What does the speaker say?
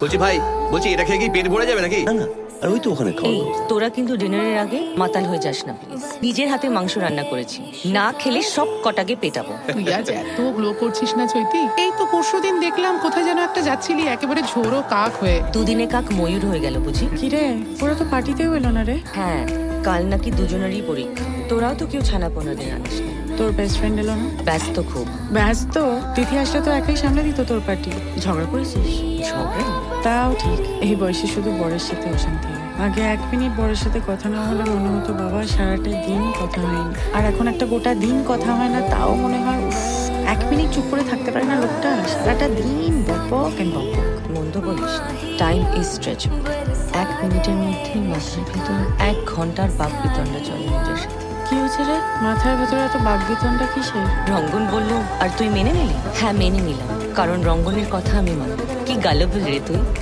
বলছি ভাই, বলছি এটা খেয়ে কি পেট ভরে যাবে নাকি? না না, আর ওই তো ওখানে এই খাওয়া তোরা কিন্তু ডিনারের আগে মাতাল হয়ে যাস না প্লিজ। নিজের হাতে মাংস রান্না করেছি, না খেলে সব কটাকে পেটাবো। তুই আজ এত গ্লো করছিস না চৈতি। এই তো পরশুদিন দেখলাম কোথায় যেন একটা যাচ্ছিলি একেবারে ঝোড়ো কাক হয়ে। দুদিনে কাক ময়ূর হয়ে গেল বুঝি। কিরে ওরা তো পার্টিতেও এলো না রে। হ্যাঁ, কাল নাকি দুজনেরই পরীক্ষা। তোরাও তো কেউ ছানাপোনা দিয়ে আনিস না। তোর বেস্ট ফ্রেন্ড এলো না? ব্যস্ত খুব। ব্যস্ত? তিথি আসলে তো একাই সামলে দিত তোর পার্টি। ঝগড়া করেছিস? ঝগড়া? তাও ঠিক, এই বয়সে শুধু বরের সাথে অশান্তি হয়। আগে 1 মিনিট বরের সাথে কথা না হলে মনে হতো বাবা সারাটা দিন কথা হয়নি, আর এখন একটা গোটা দিন কথা হয় না, তাও মনে হয় উফ, 1 মিনিট চুপ করে থাকতে পারে না লোকটা, সারাটা দিন বকবক এন্ড বকবক। মন্দ বলিস না। Time is stretchable. 1 মিনিটের মধ্যেই মাথার ভেতর 1 ঘন্টার বাক বিতণ্ডা চলে নিজের সাথে। কি হয়েছে রে? মাথার ভেতরে এত বাগবিতনটা কিসের? রঙ্গন বলল আর তুই মেনে নিলি? হ্যাঁ মেনে নিলাম, কারণ রঙ্গনের কথা আমি মানব। কি গালব রে তুই।